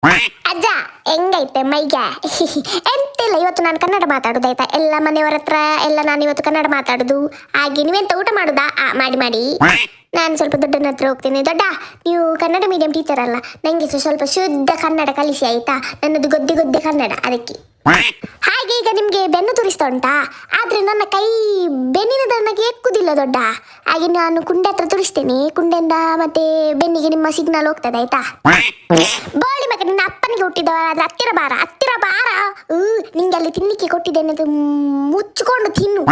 ಅಜ್ಜ ಹೆಂಗೈತೆ ಮೈಗೆ ಎಂತಿಲ್ಲ, ಇವತ್ತು ನಾನು ಕನ್ನಡ ಮಾತಾಡುದಾಯ್ತಾ, ಎಲ್ಲ ಮನೆಯವರ ಹತ್ರ ಎಲ್ಲ ನಾನು ಇವತ್ತು ಕನ್ನಡ ಮಾತಾಡುದು. ಹಾಗೆ ನೀವೆಂತ ಊಟ ಮಾಡುದಾ? ಮಾಡಿ ನಾನು ಸ್ವಲ್ಪ ದೊಡ್ಡನ ಹತ್ರ ಹೋಗ್ತೀನಿ. ದೊಡ್ಡ, ನೀವು ಕನ್ನಡ ಮೀಡಿಯಂ ಟೀಚರ್ ಅಲ್ಲ, ನನಗೆ ಸ್ವಲ್ಪ ಶುದ್ಧ ಕನ್ನಡ ಕಲಿಸಿ ಆಯ್ತಾ, ನನ್ನದು ಗೊದ್ದೆ ಕನ್ನಡ ಅದಕ್ಕೆ. ಹಾಗೆ ಈಗ ನಿಮ್ಗೆ ಬೆನ್ನು ತುರಿಸ್ತಾ ಉಂಟಾ? ಆದ್ರೆ ನನ್ನ ಕೈ ಬೆನ್ನಿನ ನನಗೆ ಎಕ್ಕುದಿಲ್ಲ ದೊಡ್ಡ. ಹಾಗೆ ನಾನು ಕುಂಡೆ ಹತ್ರ ತುರಿಸ್ತೇನೆ, ಕುಂಡೆಯಿಂದ ಮತ್ತೆ ಬೆನ್ನಿಗೆ ನಿಮ್ಮ ಸಿಗ್ನಲ್ ಹೋಗ್ತದೆ ಆಯ್ತಾ. ಬೋಳಿ ಮಗ, ನಿನ್ನ ಅಪ್ಪನಿಗೆ ಹುಟ್ಟಿದವ, ಅದ್ರ ಹತ್ತಿರ ಬಾರ. ನಿಂಗೆ ಅಲ್ಲಿ ತಿನ್ಲಿಕ್ಕೆ ಕೊಟ್ಟಿದ್ದೇನೆ, ಅದು ಮುಚ್ಚಿಕೊಂಡು ತಿನ್ನು.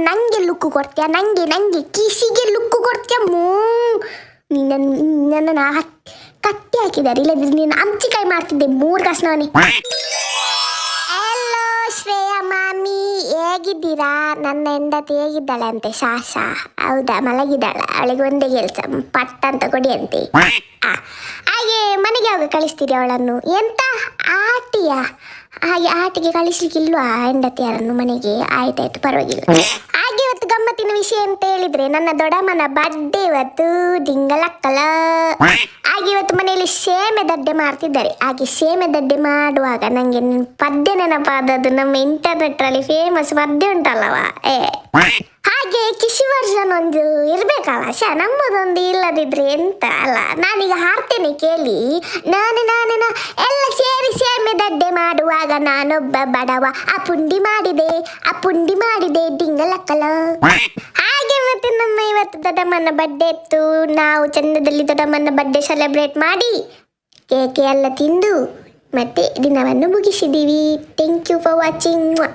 ನಂಗೆ ಲುಕ್ಕು ಕೊಡ್ತೀಯ, ನಂಗೆ ಕಿಸಿಗೆ ಲುಕ್ಕು ಕೊಡ್ತೀಯ. ನನ್ನನ್ನು ಕಟ್ಟಿ ಹಾಕಿದ್ದಾರೆ, ಇಲ್ಲದ್ರೆ ನೀನು ಅಂಚಿಕಾಯಿ ಮಾಡ್ತಿದ್ದೆ 3 ಕಸ್ನವನೇ. ಹಲೋ ಶ್ರೇಯಾ ಮಾಮಿ, ಹೇಗಿದ್ದೀರಾ? ನನ್ನ ಹೆಂಡತಿ ಹೇಗಿದ್ದಾಳೆ ಅಂತೆ? ಶಾಶಾ ಹೌದಾ, ಮಲಗಿದ್ದಾಳೆ. ಅವಳಿಗೆ ಒಂದೇ ಕೆಲಸ, ಪಟ್ಟ ಅಂತ ಕೊಡಿ ಅಂತೆ. ಹಾಗೆ ಮನೆಗೆ ಯಾವಾಗ ಕಳಿಸ್ತೀರಿ ಅವಳನ್ನು? ಎಂತ ಆಟಿಯ? ಹಾಗೆ ಆಟಿಗೆ ಕಳಿಸ್ಲಿಕ್ಕಿಲ್ವಾ ಹೆಂಡತಿಯರನ್ನು ಮನೆಗೆ? ಆಯ್ತಾಯ್ತು, ಪರವಾಗಿಲ್ಲ. ಹಾಗೆ ಇವತ್ತು ಗಮ್ಮತ್ತಿನ ವಿಷಯ ಅಂತ ಹೇಳಿದ್ರೆ, ನನ್ನ ದೊಡ್ಡಮ್ಮನ ಬರ್ಡೇ ಇವತ್ತು, ಡಿಂಗಲಕ್ಕಲ. ಹಾಗೆ ಇವತ್ತು ಮನೆಯಲ್ಲಿ ಶೇಮೆ ದಡ್ಡೆ ಮಾಡ್ತಿದ್ದಾರೆ. ಹಾಗೆ ಶೇಮೆ ದಡ್ಡೆ ಮಾಡುವಾಗ ನಂಗೆ ಪದ್ಯ ನೆನಪಾದದ್ದು, ನಮ್ಮ ಇಂಟರ್ನೆಟ್ ಅಲ್ಲಿ ಫೇಮಸ್ ಪದ್ಯ ಉಂಟಲ್ಲವ, ಹಾಗೆ ಕಿಶಿ ವರ್ಷನ್ ಒಂದು ಇರ್ಬೇಕಲ್ಲ. ನಮ್ಮದೊಂದು ಇಲ್ಲದಿದ್ರೆ ಎಂತ ಅಲ್ಲ. ನಾನೀಗ ಹಾಡ್ತೇನೆ ಕೇಳಿ. ನಾನು ಎಲ್ಲ ಸೇರಿ ಸೇಮೆ ದಡ್ಡೆ ಮಾಡುವಾಗ ನಾನೊಬ್ಬ ಬಡವ, ಆ ಪುಂಡಿ ಮಾಡಿದೆ ಡಿಂಗಲಕ್ಕಲ. ಹಾಗೆ ಮತ್ತೆ ನಮ್ಮ ಇವತ್ತು ದೊಡ್ಡಮ್ಮನ ಬರ್ಡೇ ಇತ್ತು. ನಾವು ಚಂದದಲ್ಲಿ ದೊಡ್ಡಮ್ಮನ ಬರ್ಡೇ ಸೆಲೆಬ್ರೇಟ್ ಮಾಡಿ ಕೇಕ್ ಎಲ್ಲ ತಿಂದು ಮತ್ತೆ ದಿನವನ್ನು ಮುಗಿಸಿದ್ದೀವಿ. Thank you for watching.